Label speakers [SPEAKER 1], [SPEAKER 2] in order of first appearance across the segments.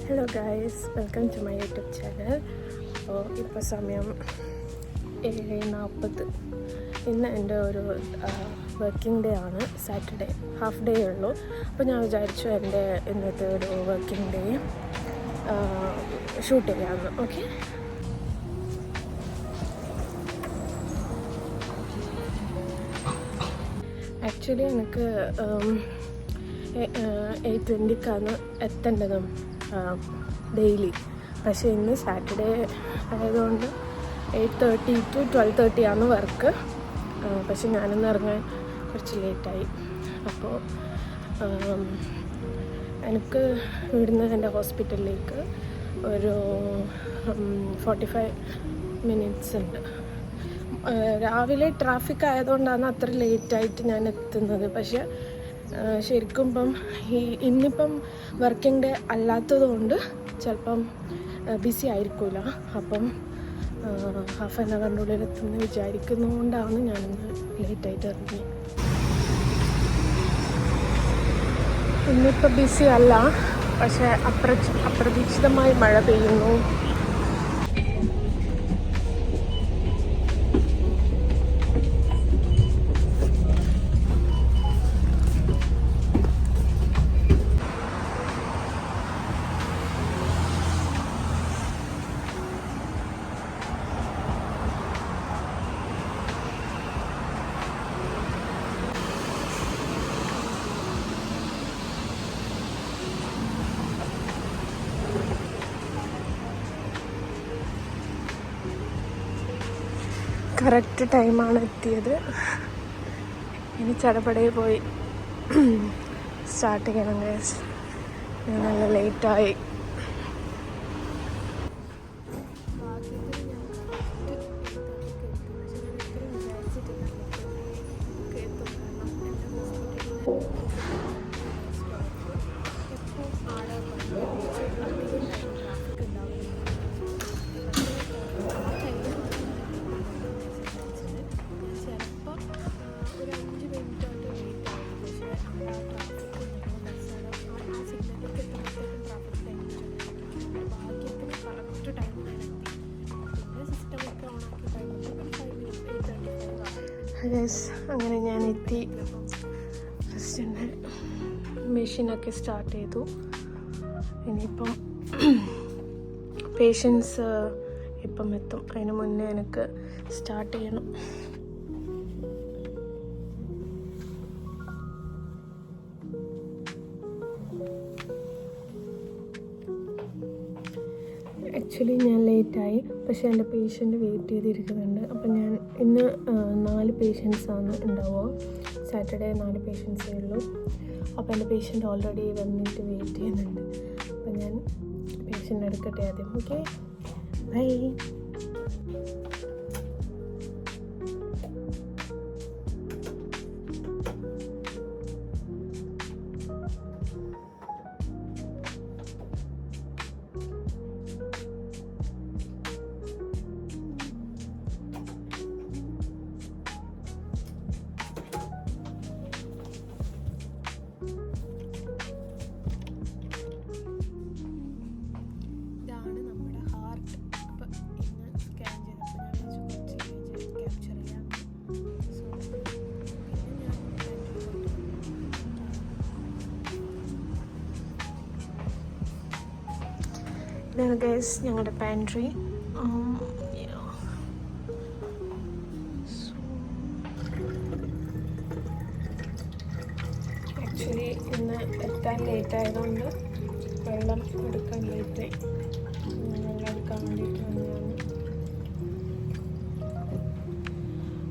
[SPEAKER 1] Hello guys, welcome to my YouTube channel. അപ്പോൾ ഇപ്പോൾ സമയം 7:40. ഇന്ന് എൻ്റെ ഒരു വർക്കിംഗ് ഡേ ആണ്. സാറ്റർഡേ ഹാഫ് ഡേ ഉള്ളൂ. അപ്പോൾ ഞാൻ വിചാരിച്ചു എൻ്റെ ഇന്നത്തെ ഒരു വർക്കിംഗ് ഡേ ഷൂട്ട് ചെയ്യാമെന്ന്. ഓക്കെ, ആക്ച്വലി എനിക്ക് 8:20 എത്തേണ്ടതും ഡെയിലി. പക്ഷേ ഇന്ന് സാറ്റർഡേ ആയതുകൊണ്ട് 8:30 to 12:30 വർക്ക്. പക്ഷെ ഞാനിന്ന് ഇറങ്ങാൻ കുറച്ച് ലേറ്റായി. അപ്പോൾ എനിക്ക് ഇവിടുന്ന് എൻ്റെ ഹോസ്പിറ്റലിലേക്ക് ഒരു 45 minutes ഉണ്ട്. രാവിലെ ട്രാഫിക് ആയതുകൊണ്ടാണ് അത്ര ലേറ്റായിട്ട് ഞാൻ എത്തുന്നത്. പക്ഷെ ശരിക്കും ഇന്നിപ്പം വർക്കിംഗ് ഡേ അല്ലാത്തത് കൊണ്ട് ചിലപ്പം ബിസി ആയിരിക്കില്ല. അപ്പം ഹാഫ് ആൻ അവറിൻ്റെ ഉള്ളിൽ എത്തുമെന്ന് വിചാരിക്കുന്നതുകൊണ്ടാണ് ഞാനിന്ന് ലേറ്റായിട്ട് ഇറങ്ങി. ഇന്നിപ്പോൾ ബിസി അല്ല, പക്ഷേ അപ്രതീക്ഷിതമായി മഴ പെയ്യുന്നു. കറക്റ്റ് ടൈമാണ് എത്തിയത്. ഇനി ചടപടയിൽ പോയി സ്റ്റാർട്ട് ചെയ്യണം ഗൈസ്. ഞാൻ നല്ല ലേറ്റായി. അങ്ങനെ ഞാൻ എത്തി. ഫസ്റ്റ് തന്നെ മെഷീനൊക്കെ സ്റ്റാർട്ട് ചെയ്തു. ഇനിയിപ്പം പേഷ്യൻസ് ഇപ്പം എത്തും. അതിന് മുന്നേ എനിക്ക് സ്റ്റാർട്ട് ചെയ്യണം. ആക്ച്വലി ഞാൻ ലേറ്റായി, പക്ഷേ എൻ്റെ പേഷ്യൻ്റ് വെയിറ്റ് ചെയ്തിരിക്കുന്നുണ്ട്. അപ്പം ഞാൻ ഇന്ന് 4 പേഷ്യൻസാണ് ഉണ്ടാവുക. സാറ്റർഡേ 4 പേഷ്യൻസേ ഉള്ളൂ. അപ്പോൾ എൻ്റെ പേഷ്യൻ്റ് ഓൾറെഡി വന്നിട്ട് വെയിറ്റ് ചെയ്യുന്നുണ്ട്. അപ്പം ഞാൻ പേഷ്യൻ്റ് എടുക്കട്ടെ ആദ്യം. Okay, bye. ഇതാണ് ഗൈസ് ഞങ്ങളുടെ പാൻട്രി. ആക്ച്വലി ഇന്ന് എത്താൻ ലേറ്റ് ആയതുകൊണ്ട് വെള്ളം എടുക്കാൻ ലേറ്റായി. വെള്ളം എടുക്കാൻ വേണ്ടിയിട്ട് വന്നതാണ്.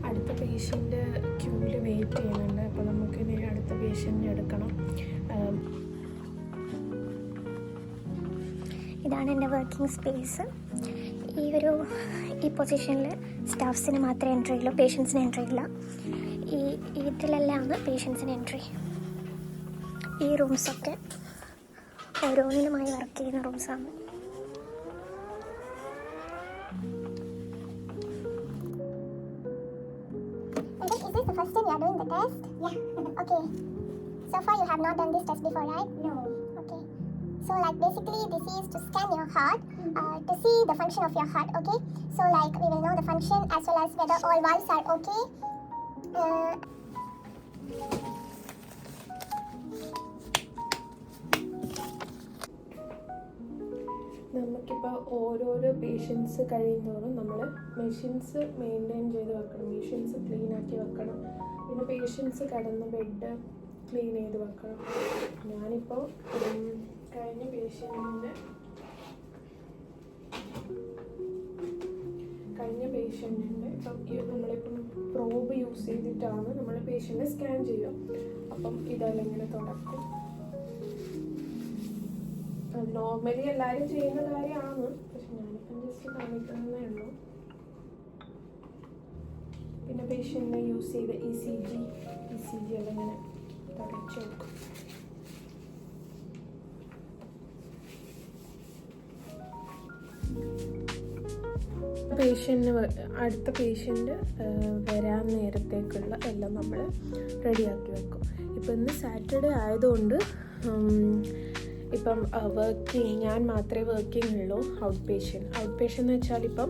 [SPEAKER 1] അടുത്ത പേഷ്യൻ്റ് ക്യൂവിൽ വെയിറ്റ് ചെയ്യുന്നുണ്ട്. അപ്പോൾ നമുക്കിനി അടുത്ത പേഷ്യൻ്റ് എടുക്കണം.
[SPEAKER 2] ഇതാണ് എൻ്റെ വർക്കിംഗ് സ്പേസ്. ഈ പൊസിഷനിൽ സ്റ്റാഫ്സിന് മാത്രമേ എൻട്രി ഉള്ളൂ, പേഷ്യൻസിന് എൻട്രി ഇല്ല. ഇതിലെല്ലാമാണ് പേഷ്യൻസിന് എൻട്രി. ഈ റൂംസൊക്കെ ഓരോന്നിനുമായി വർക്ക് ചെയ്യുന്ന റൂംസാണ്. Is this the first time you are doing the test? Yeah. Okay. So far you have not done this test before, right? No. Okay. So like basically this is to scan your heart to see the function of your heart, okay? So like we will know the function as well as whether all valves are okay.
[SPEAKER 1] നമുക്കിപ്പോൾ ഓരോരോ patients കഴിയുന്നതോറും നമ്മൾ machines maintain ചെയ്ത് വെക്കണം, machines clean ആക്കി വെക്കണം, പിന്നെ patients കിടന്ന bed clean ചെയ്ത് വെക്കണം. ഞാനിപ്പോൾ കഴിഞ്ഞ പേഷ്യൻറ്റിൻ്റെ ഇപ്പം നമ്മളിപ്പം പ്രോബ് യൂസ് ചെയ്തിട്ടാണ് നമ്മൾ പേഷ്യൻറ്റിനെ സ്കാൻ ചെയ്യുക. അപ്പം ഇതെല്ലാം ഇങ്ങനെ തുടക്കും. അത് നോർമലി എല്ലാവരും ചെയ്യുന്ന കാര്യമാണ്, പക്ഷെ ഞാനിപ്പം ജസ്റ്റ് കാണിക്കുന്നതേ ഉള്ളൂ. പിന്നെ പേഷ്യൻറ്റിനെ യൂസ് ചെയ്ത ഇ സി ജി എല്ലാം ഇങ്ങനെ തുടച്ചു കൊടുക്കും. അടുത്ത പേഷ്യൻ്റ് വരാൻ നേരത്തേക്കുള്ള എല്ലാം നമ്മൾ റെഡിയാക്കി വെക്കും. ഇപ്പം ഇന്ന് സാറ്റർഡേ ആയതുകൊണ്ട് ഇപ്പം ഞാൻ മാത്രമേ വർക്കിംഗ് ഉള്ളൂ. ഔട്ട് പേഷ്യൻ്റ് എന്ന് വെച്ചാൽ ഇപ്പം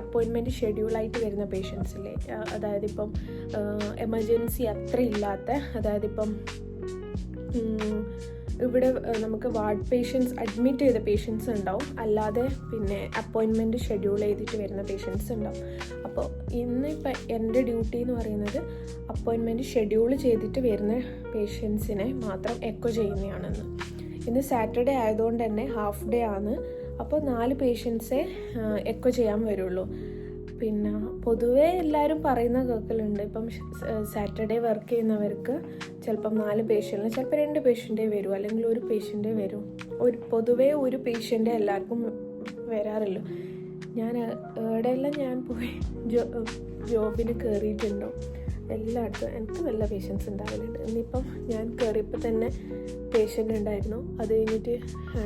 [SPEAKER 1] അപ്പോയിൻമെൻറ്റ് ഷെഡ്യൂളായിട്ട് വരുന്ന പേഷ്യൻസില്ലേ, അതായത് ഇപ്പം എമർജൻസി അത്ര ഇല്ലാത്ത, അതായത് ഇപ്പം ഇവിടെ നമുക്ക് വാർഡ് പേഷ്യൻസ് അഡ്മിറ്റ് ചെയ്ത പേഷ്യൻസ് ഉണ്ടാവും, അല്ലാതെ പിന്നെ അപ്പോയിൻമെൻറ്റ് ഷെഡ്യൂൾ ചെയ്തിട്ട് വരുന്ന പേഷ്യൻസ് ഉണ്ടാവും. അപ്പോൾ ഇന്നിപ്പോൾ എൻ്റെ ഡ്യൂട്ടി എന്ന് പറയുന്നത് അപ്പോയിൻമെൻറ്റ് ഷെഡ്യൂൾ ചെയ്തിട്ട് വരുന്ന പേഷ്യൻസിനെ മാത്രം എക്കോ ചെയ്യുന്നതാണെന്ന്. ഇന്ന് സാറ്റർഡേ ആയതുകൊണ്ട് തന്നെ ഹാഫ് ഡേ ആണ്. അപ്പോൾ 4 പേഷ്യൻസേ എക്കോ ചെയ്യാൻ വരുള്ളൂ. പിന്നെ പൊതുവേ എല്ലാവരും പറയുന്ന കേൾക്കലുണ്ട്, ഇപ്പം സാറ്റർഡേ വർക്ക് ചെയ്യുന്നവർക്ക് ചിലപ്പം 4 പേഷ്യൻറ്റിന് ചിലപ്പോൾ 2 പേഷ്യൻറ്റേ വരൂ, അല്ലെങ്കിൽ 1 പേഷ്യൻറ്റേ വരൂ. പൊതുവേ 1 പേഷ്യൻറ്റേ എല്ലാവർക്കും വരാറുള്ളൂ. ഞാൻ എവിടെയെല്ലാം ഞാൻ പോയി ജോബിന് കയറിയിട്ടുണ്ടോ എല്ലായിടത്തും എനിക്ക് നല്ല പേഷ്യൻസ് ഉണ്ടാവലുണ്ട്. ഇന്നിപ്പം ഞാൻ കയറിയപ്പോൾ തന്നെ പേഷ്യൻ്റ് ഉണ്ടായിരുന്നു. അത് കഴിഞ്ഞിട്ട്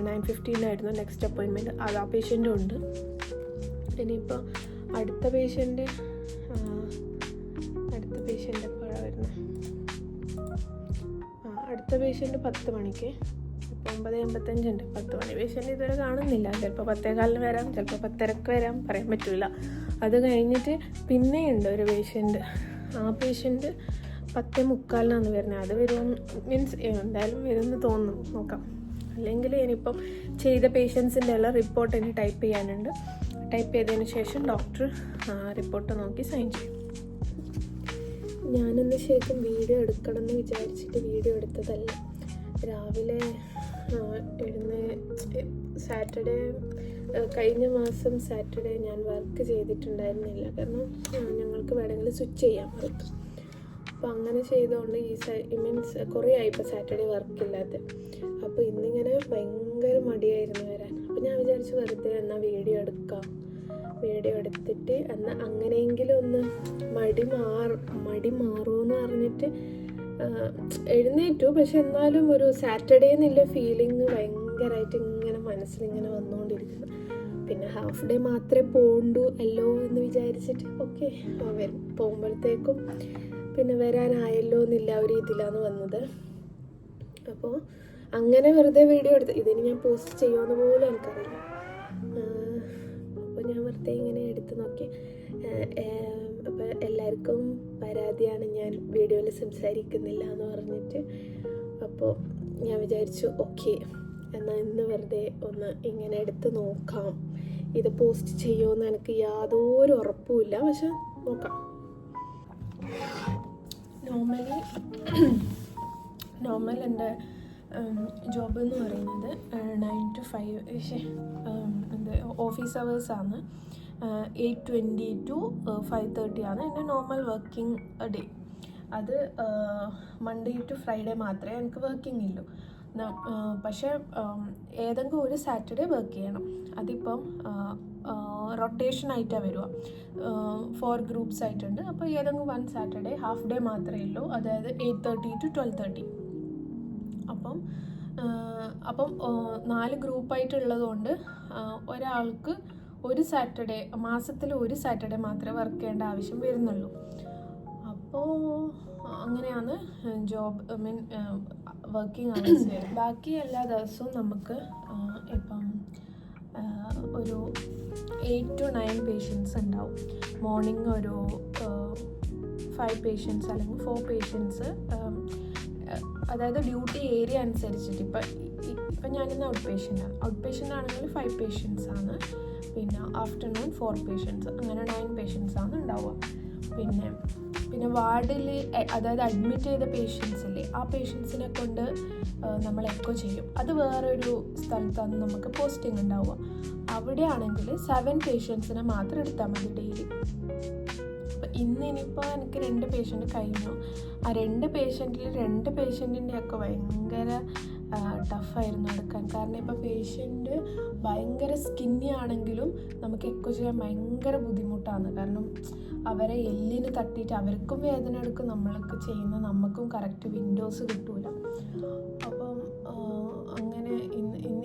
[SPEAKER 1] 9:15 നെക്സ്റ്റ് അപ്പോയിൻമെൻറ്റ്, അത് ആ പേഷ്യൻറ്റും ഉണ്ട്. ഇനിയിപ്പോൾ അടുത്ത പേഷ്യൻ്റ് എപ്പോഴാണ് വരുന്നത്? അടുത്ത പേഷ്യൻ്റ് 10 മണിക്ക്. ഇപ്പോൾ 9:55 ഉണ്ട്. 10 മണി പേഷ്യൻ്റ് ഇതുവരെ കാണുന്നില്ല. ചിലപ്പോൾ 10:15 വരാം, ചിലപ്പോൾ 10:30 വരാം, പറയാൻ പറ്റില്ല. അത് കഴിഞ്ഞിട്ട് പിന്നെയുണ്ട് ഒരു പേഷ്യൻ്റ്. ആ പേഷ്യൻ്റ് 10:45 വരുന്നത്. അത് വരും മീൻസ് എന്തായാലും വരുമെന്ന് തോന്നുന്നു, നോക്കാം. അല്ലെങ്കിൽ ഇനിയിപ്പം ചെയ്ത പേഷ്യൻസിൻ്റെ എല്ലാം റിപ്പോർട്ട് ഇനി ടൈപ്പ് ചെയ്യാനുണ്ട്. ടൈപ്പ് ചെയ്തതിന് ശേഷം ഡോക്ടർ റിപ്പോർട്ട് നോക്കി സൈൻ ചെയ്യും. ഞാനിന്ന് ശരിക്കും വീഡിയോ എടുക്കണം എന്ന് വിചാരിച്ചിട്ട് വീഡിയോ എടുത്തതല്ല. രാവിലെ സാറ്റർഡേ കഴിഞ്ഞ മാസം സാറ്റർഡേ ഞാൻ വർക്ക് ചെയ്തിട്ടുണ്ടായിരുന്നില്ല. കാരണം ഞങ്ങൾക്ക് വേണമെങ്കിൽ സ്വിച്ച് ചെയ്യാൻ പറ്റും. അപ്പോൾ അങ്ങനെ ചെയ്തുകൊണ്ട് മീൻസ് കുറേ ആയി ഇപ്പോൾ സാറ്റർഡേ വർക്കില്ലാത്ത. അപ്പോൾ ഇന്നിങ്ങനെ ഭയങ്കര മടിയായിരുന്നു വരാൻ. അപ്പോൾ ഞാൻ വിചാരിച്ചു വെറുതെ എന്നാൽ വീഡിയോ എടുത്തിട്ട് എന്നാൽ അങ്ങനെയെങ്കിലും ഒന്ന് മടി മാറുമെന്ന് പറഞ്ഞിട്ട് എഴുന്നേറ്റു. പക്ഷെ എന്നാലും ഒരു സാറ്റർഡേ എന്നുള്ള ഫീലിംഗ് ഭയങ്കരമായിട്ട് ഇങ്ങനെ മനസ്സിലിങ്ങനെ വന്നുകൊണ്ടിരിക്കുന്നു. പിന്നെ ഹാഫ് ഡേ മാത്രമേ പോകണ്ടൂ അല്ലോ എന്ന് വിചാരിച്ചിട്ട് ഓക്കെ വരും. പോകുമ്പോഴത്തേക്കും പിന്നെ വരാനായല്ലോ എന്നില്ല ഒരു ഇതിലാണ് വന്നത്. അപ്പോൾ അങ്ങനെ വെറുതെ വീഡിയോ എടുത്ത് ഇതിന് ഞാൻ പോസ്റ്റ് ചെയ്യുമെന്ന് പോലും എനിക്കറിയില്ല. അപ്പോൾ ഞാൻ വെറുതെ ഇങ്ങനെ എടുത്ത് നോക്കി. അപ്പോൾ എല്ലാവർക്കും പരാതിയാണ് ഞാൻ വീഡിയോയിൽ സംസാരിക്കുന്നില്ല എന്ന് പറഞ്ഞിട്ട്. അപ്പോൾ ഞാൻ വിചാരിച്ചു ഓക്കെ എന്നാൽ ഇന്ന് വെറുതെ ഒന്ന് ഇങ്ങനെ എടുത്ത് നോക്കാം. ഇത് പോസ്റ്റ് ചെയ്യുമെന്ന് എനിക്ക് യാതൊരു ഉറപ്പുമില്ല, പക്ഷെ നോക്കാം. നോർമൽ എൻ്റെ ജോബ് എന്ന് പറയുന്നത് 9 to 5 ഓഫീസ് അവേഴ്സാണ്. 8:20 to 5:30 ആണ് എൻ്റെ നോർമൽ വർക്കിംഗ് ഡേ. അത് മൺഡേ ടു ഫ്രൈഡേ മാത്രമേ എനിക്ക് വർക്കിംഗ് ഉള്ളൂ. പക്ഷേ ഏതെങ്കിലും ഒരു സാറ്റർഡേ വർക്ക് ചെയ്യണം. അതിപ്പം റൊട്ടേഷനായിട്ടാണ് വരിക. 4 ഗ്രൂപ്പ്സ് ആയിട്ടുണ്ട്. അപ്പോൾ ഏതെങ്കിലും 1 സാറ്റർഡേ ഹാഫ് ഡേ മാത്രമേ ഉള്ളൂ, അതായത് 8:30 to 12:30. അപ്പം 4 ഗ്രൂപ്പായിട്ടുള്ളത് കൊണ്ട് ഒരാൾക്ക് ഒരു സാറ്റർഡേ, മാസത്തിൽ ഒരു സാറ്റർഡേ മാത്രമേ വർക്ക് ചെയ്യേണ്ട ആവശ്യം വരുന്നുള്ളൂ. അപ്പോൾ അങ്ങനെയാണ് ജോബ് വർക്കിംഗ് അവേഴ്സ് വരും. ബാക്കി എല്ലാ ദിവസവും നമുക്ക് ഇപ്പം ഒരു 8 to 9 പേഷ്യൻസ് ഉണ്ടാവും. മോർണിംഗ് ഒരു 5 പേഷ്യൻസ് അല്ലെങ്കിൽ 4 പേഷ്യൻസ്, അതായത് ഡ്യൂട്ടി ഏരിയ അനുസരിച്ചിട്ട്. ഇപ്പം ഞാനിന്ന് ഔട്ട് പേഷ്യൻ്റ് ആണെങ്കിൽ 5 പേഷ്യൻസ് ആണ്. പിന്നെ ആഫ്റ്റർനൂൺ 4 പേഷ്യൻസ്, അങ്ങനെ 9 പേഷ്യൻസ് ആണ് ഉണ്ടാവുക. പിന്നെ വാർഡിൽ, അതായത് അഡ്മിറ്റ് ചെയ്ത പേഷ്യൻസില്ലേ, ആ പേഷ്യൻസിനെ കൊണ്ട് നമ്മൾ എക്കോ ചെയ്യും. അത് വേറൊരു സ്ഥലത്താണ് നമുക്ക് പോസ്റ്റിംഗ് ഉണ്ടാവുക. അവിടെയാണെങ്കിൽ 7 പേഷ്യൻസിനെ മാത്രം എടുത്താൽ മതി ഡെയിലി. അപ്പം ഇനിയിപ്പോൾ എനിക്ക് 2 പേഷ്യൻ്റ് കഴിഞ്ഞു. ആ 2 പേഷ്യൻറ്റിൻ്റെ ഒക്കെ ഭയങ്കര ടഫായിരുന്നു എടുക്കാൻ. കാരണം ഇപ്പോൾ പേഷ്യൻ്റ് ഭയങ്കര സ്കിന്നി ആണെങ്കിലും നമുക്ക് എക്കോ ചെയ്യാൻ ഭയങ്കര ബുദ്ധിമുട്ടാണ്. കാരണം അവരെ എല്ലിന് തട്ടിയിട്ട് അവർക്കും വേദന എടുക്കും, നമ്മൾക്ക് ചെയ്യുന്ന നമുക്കും കറക്റ്റ് വിൻഡോസ് കിട്ടൂല. അപ്പം അങ്ങനെ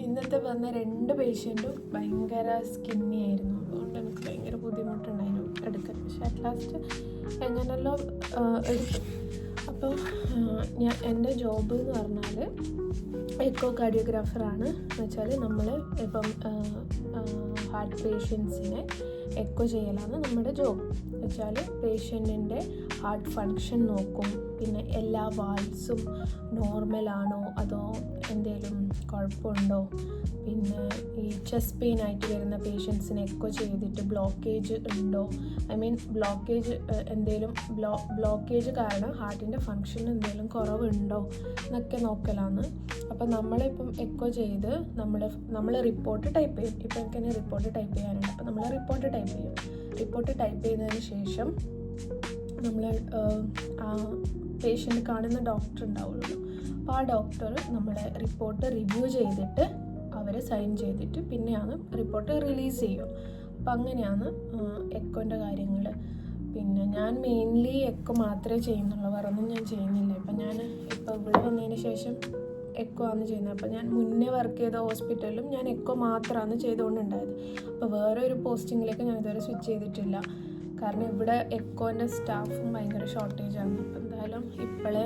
[SPEAKER 1] ഇന്നത്തെ വന്ന 2 പേഷ്യൻറ്റും ഭയങ്കര സ്കിന്നി ആയിരുന്നു. അതുകൊണ്ട് എനിക്ക് ഭയങ്കര ബുദ്ധിമുട്ടുണ്ടായിരുന്നു എടുക്കാൻ. പക്ഷെ അറ്റ് ലാസ്റ്റ് എങ്ങനെയല്ലോ എടുക്കും. അപ്പോൾ എൻ്റെ ജോബ് എന്ന് പറഞ്ഞാൽ എക്കോ കാർഡിയോഗ്രാഫറാണ്. എന്ന് വെച്ചാൽ നമ്മൾ ഇപ്പം ഹാർട്ട് പേഷ്യൻസിനെ എക്കോ ചെയ്യലാണ് നമ്മുടെ ജോബ്. എന്ന് വെച്ചാൽ പേഷ്യൻറ്റിൻ്റെ ഹാർട്ട് ഫങ്ഷൻ നോക്കും, പിന്നെ എല്ലാ വാൾസും നോർമലാണോ അതോ എന്തെങ്കിലും കുഴപ്പമുണ്ടോ, പിന്നെ ഈ ചെസ്റ്റ് പെയിൻ ആയിട്ട് വരുന്ന പേഷ്യൻസിനെ എക്കോ ചെയ്തിട്ട് ബ്ലോക്കേജ് ഉണ്ടോ, ബ്ലോക്കേജ് എന്തെങ്കിലും ബ്ലോക്കേജ് കാരണം ഹാർട്ടിൻ്റെ ഫങ്ഷൻ എന്തെങ്കിലും കുറവുണ്ടോ എന്നൊക്കെ നോക്കലാണ്. അപ്പം നമ്മളിപ്പം എക്കോ ചെയ്ത് നമ്മൾ റിപ്പോർട്ട് ടൈപ്പ് ചെയ്യും. ഇപ്പം എനിക്ക് തന്നെ റിപ്പോർട്ട് ടൈപ്പ് ചെയ്യാനുണ്ട്. അപ്പം നമ്മൾ റിപ്പോർട്ട് ടൈപ്പ് ചെയ്യും. റിപ്പോർട്ട് ടൈപ്പ് ചെയ്തതിന് ശേഷം നമ്മൾ ആ പേഷ്യൻ്റ് കാണുന്ന ഡോക്ടർ ഉണ്ടാവുള്ളൂ. അപ്പോൾ ആ ഡോക്ടർ നമ്മുടെ റിപ്പോർട്ട് റിവ്യൂ ചെയ്തിട്ട് അവർ സൈൻ ചെയ്തിട്ട് പിന്നെയാണ് റിപ്പോർട്ട് റിലീസ് ചെയ്യും. അപ്പം അങ്ങനെയാണ് എക്കോൻ്റെ കാര്യങ്ങൾ. പിന്നെ ഞാൻ മെയിൻലി എക്കോ മാത്രമേ ചെയ്യുന്നുള്ളൂ, വേറൊന്നും ഞാൻ ചെയ്യുന്നില്ല. ഇപ്പം ഞാൻ ഇപ്പോൾ ഇവിടെ വന്നതിന് ശേഷം എക്കോ ആണ് ചെയ്യുന്നത്. അപ്പോൾ ഞാൻ മുന്നേ വർക്ക് ചെയ്ത ഹോസ്പിറ്റലിലും ഞാൻ എക്കോ മാത്രമാണ് ചെയ്തുകൊണ്ടുണ്ടായത്. അപ്പോൾ വേറെ ഒരു പോസ്റ്റിങ്ങിലേക്ക് ഞാൻ ഇതുവരെ സ്വിച്ച് ചെയ്തിട്ടില്ല. കാരണം ഇവിടെ എക്കോൻ്റെ സ്റ്റാഫും ഭയങ്കര ഷോർട്ടേജാണ്. അപ്പോൾ എന്തായാലും ഇപ്പോഴേ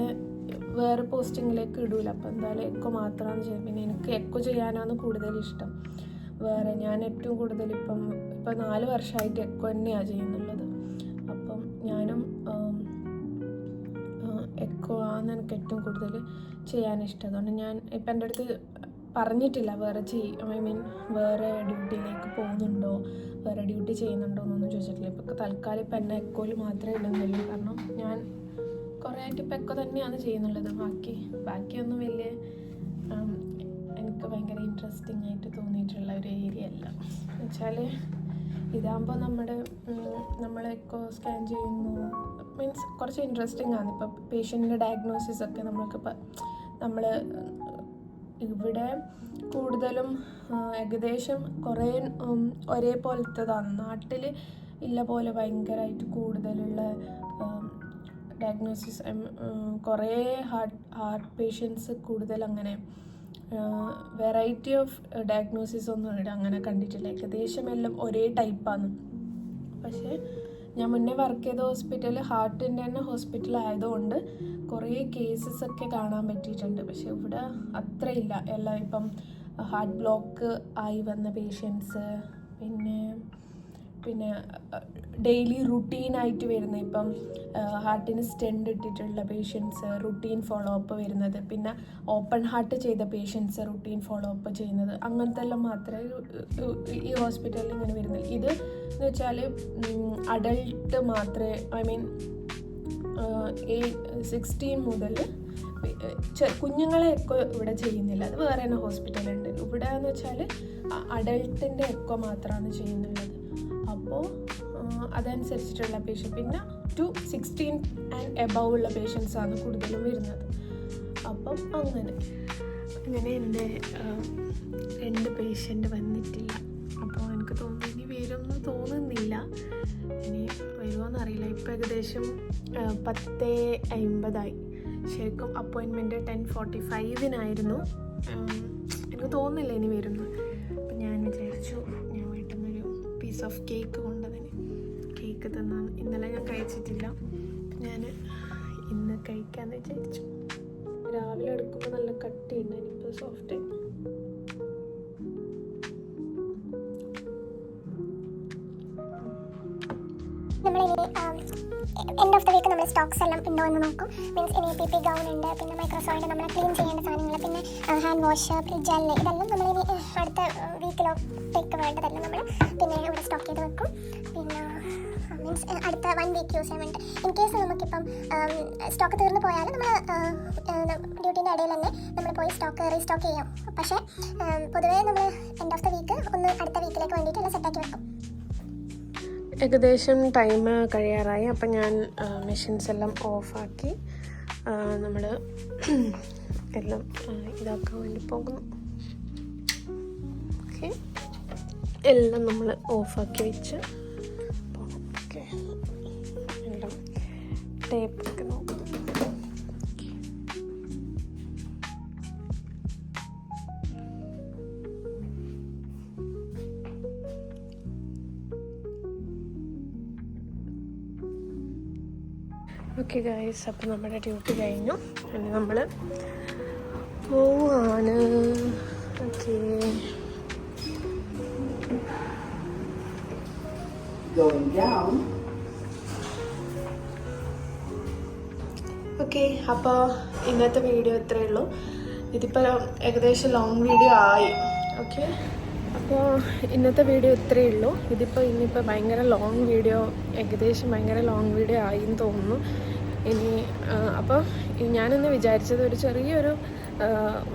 [SPEAKER 1] വേറെ പോസ്റ്റിങ്ങിലേക്ക് ഇടൂല. അപ്പോൾ എന്തായാലും എക്കോ മാത്രമാണ് ചെയ്യുന്നത്. പിന്നെ എനിക്ക് എക്കോ ചെയ്യാനാണ് കൂടുതലിഷ്ടം. വേറെ ഞാൻ ഏറ്റവും കൂടുതൽ ഇപ്പം 4 വർഷമായിട്ട് എക്കോ തന്നെയാണ് ചെയ്യുന്നുള്ളത്. അപ്പം ഞാനും എക്കോ ആണ് എനിക്ക് ഏറ്റവും കൂടുതൽ ചെയ്യാനിഷ്ടം. അതുകൊണ്ട് ഞാൻ ഇപ്പം എൻ്റെ അടുത്ത് പറഞ്ഞിട്ടില്ല വേറെ വേറെ ഡ്യൂട്ടിയിലേക്ക് പോകുന്നുണ്ടോ, വേറെ ഡ്യൂട്ടി ചെയ്യുന്നുണ്ടോ എന്നൊന്നും ചോദിച്ചിട്ടില്ല. ഇപ്പം തൽക്കാലം ഇപ്പം എന്നെ എക്കോയിൽ മാത്രമേ ഇടുന്നുള്ളൂ. കാരണം ഞാൻ കുറേ ആയിട്ട് ഇപ്പം എക്കോ തന്നെയാണ് ചെയ്യുന്നുള്ളത്. ബാക്കിയൊന്നും വലിയ എനിക്ക് ഭയങ്കര ഇൻട്രസ്റ്റിംഗ് ആയിട്ട് തോന്നിയിട്ടുള്ള ഒരു ഏരിയ അല്ല. എന്നുവെച്ചാൽ ഇതാകുമ്പോൾ നമ്മൾ എക്കോ സ്കാൻ ചെയ്യുന്നു, കുറച്ച് ഇൻട്രസ്റ്റിംഗ് ആണ്. ഇപ്പം പേഷ്യൻറ്റിൻ്റെ ഡയഗ്നോസിസ് ഒക്കെ നമ്മൾ ഇവിടെ കൂടുതലും ഏകദേശം കുറേ ഒരേപോലത്തതാണ്. നാട്ടിൽ ഇല്ല പോലെ ഭയങ്കരമായിട്ട് കൂടുതലുള്ള ഡയഗ്നോസിസ്, കുറേ ഹാർട്ട് പേഷ്യൻസ് കൂടുതൽ അങ്ങനെ വെറൈറ്റി ഓഫ് ഡയഗ്നോസിസ് ഒന്നും ഇവിടെ അങ്ങനെ കണ്ടിട്ടില്ല. ഏകദേശം എല്ലാം ഒരേ ടൈപ്പാണ്. പക്ഷേ ഞാൻ മുന്നേ വർക്ക് ചെയ്ത ഹോസ്പിറ്റൽ ഹാർട്ടിൻ്റെ തന്നെ ഹോസ്പിറ്റൽ ആയതുകൊണ്ട് കുറേ കേസസ് ഒക്കെ കാണാൻ പറ്റിയിട്ടുണ്ട്. പക്ഷെ ഇവിടെ അത്രയില്ല. എല്ലാം ഇപ്പം ഹാർട്ട് ബ്ലോക്ക് ആയി വന്ന പേഷ്യൻസ്, പിന്നെ ഡെയിലി റുട്ടീനായിട്ട് വരുന്ന ഇപ്പം ഹാർട്ടിന് സ്റ്റെൻഡ് ഇട്ടിട്ടുള്ള പേഷ്യൻസ് റുട്ടീൻ ഫോളോ അപ്പ് വരുന്നത്, പിന്നെ ഓപ്പൺ ഹാർട്ട് ചെയ്ത പേഷ്യൻസ് റുട്ടീൻ ഫോളോ അപ്പ് ചെയ്യുന്നത്, അങ്ങനത്തെ എല്ലാം മാത്രമേ ഈ ഹോസ്പിറ്റലിൽ ഇങ്ങനെ വരുന്നത്. ഇത് എന്ന് വെച്ചാൽ അഡൾട്ട് മാത്രമേ 16 മുതൽ കുഞ്ഞുങ്ങളെ എക്കോ ഇവിടെ ചെയ്യുന്നില്ല. അത് വേറെ തന്നെ ഹോസ്പിറ്റലുണ്ട്. ഇവിടെ എന്ന് വെച്ചാൽ അഡൾട്ടിൻ്റെ എക്കോ മാത്രമാണ് ചെയ്യുന്നുള്ളത്. അപ്പോൾ അതനുസരിച്ചിട്ടുള്ള പേഷ്യൻ്റ്, പിന്നെ 16 ആൻഡ് എബവ് ഉള്ള പേഷ്യൻസാണ് കൂടുതലും വരുന്നത്. അപ്പം അങ്ങനെ എൻ്റെ 2 പേഷ്യൻ്റ് വന്നിട്ടില്ല. അപ്പോൾ എനിക്ക് തോന്നുന്നു ഇനി വരുമെന്ന് തോന്നുന്നില്ല. ഇനി വരുമോയെന്നറിയില്ല. ഇപ്പോൾ ഏകദേശം 10:50 ശരിക്കും അപ്പോയിൻമെൻറ്റ് 10:45 എനിക്ക് തോന്നുന്നില്ല ഇനി വരുന്നു. അപ്പം ഞാൻ വിചാരിച്ചു ഞാൻ വീട്ടിൽ നിന്നൊരു പീസ് ഓഫ് കേക്ക് കൊണ്ടതിന് കേക്ക് തന്നാണ്. ഇന്നലെ ഞാൻ കഴിച്ചിട്ടില്ല. ഞാൻ ഇന്ന് കഴിക്കാമെന്ന് വിചാരിച്ചു. രാവിലെ എടുക്കുമ്പോൾ നല്ല കട്ടിയുണ്ട്, ഇനിയിപ്പോൾ soft.
[SPEAKER 2] End of the week നമ്മൾ സ്റ്റോക്സ് എല്ലാം ഉണ്ടോ എന്ന് നോക്കും. മീൻസ് ഇനി PP ഗൗൺ ഉണ്ട്, പിന്നെ മൈക്രോസോഫ്റ്റ് നമ്മൾ ക്ലീൻ ചെയ്യേണ്ട സാധനങ്ങൾ, പിന്നെ ഹാൻഡ് വാഷ്, ജെല്ല്, ഇതെല്ലാം നമ്മളിനി അടുത്ത വീക്കിലോട്ടേക്ക് വേണ്ടതെല്ലാം നമ്മൾ പിന്നെ ഇവിടെ സ്റ്റോക്ക് ചെയ്ത് വെക്കും. പിന്നെ മീൻസ് അടുത്ത 1 വീക്ക് യൂസ് ചെയ്യാൻ വേണ്ടി. ഇൻ കേസ് നമുക്കിപ്പം സ്റ്റോക്ക് തീർന്നു പോയാൽ നമ്മൾ ഡ്യൂട്ടീൻ്റെ ഇടയിൽ തന്നെ നമ്മൾ പോയി സ്റ്റോക്ക് റീസ്റ്റോക്ക് ചെയ്യും. പക്ഷേ പൊതുവേ നമ്മൾ എൻഡ് ഓഫ് ദ വീക്ക് ഒന്ന് അടുത്ത വീക്കിലേക്ക് വേണ്ടിയിട്ട് എല്ലാം സെറ്റാക്കി വെക്കും.
[SPEAKER 1] ഏകദേശം ടൈം കഴിയാറായി. അപ്പം ഞാൻ മെഷീൻസ് എല്ലാം ഓഫാക്കി നമ്മൾ എല്ലാം ഇതാക്കാൻ വേണ്ടി പോകുന്നു. ഓക്കെ, എല്ലാം നമ്മൾ ഓഫാക്കി വെച്ച് പോകും. ഓക്കെ, എല്ലാം ടേപ്പൊക്കെ നോക്കും. ഓക്കെ ഗൈസ്, അപ്പോൾ നമ്മുടെ ഡ്യൂട്ടി കഴിഞ്ഞു. ഇനി നമ്മൾ പോവാണ്. ഓക്കെ, ഓക്കെ, അപ്പോൾ ഇന്നത്തെ വീഡിയോ ഇത്രയേ ഉള്ളൂ. ഇതിപ്പോൾ ഏകദേശം ലോങ് വീഡിയോ ആയി. ഓക്കെ, അപ്പോൾ ഇന്നത്തെ വീഡിയോ ഇത്രയേ ഉള്ളൂ. ഇനിയിപ്പോൾ ഭയങ്കര ലോങ് വീഡിയോ, ഏകദേശം ഭയങ്കര ലോങ് വീഡിയോ ആയി എന്ന് തോന്നുന്നു. ഇനി അപ്പോൾ ഞാനിന്ന് വിചാരിച്ചത് ഒരു ചെറിയൊരു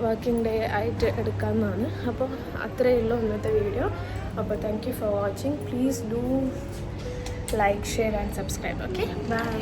[SPEAKER 1] വർക്കിംഗ് ഡേ ആയിട്ട് എടുക്കാമെന്നാണ്. അപ്പോൾ അത്രയേ ഉള്ളൂ ഇന്നത്തെ വീഡിയോ. അപ്പോൾ thank you for watching. Please do like, share and subscribe. Okay, by.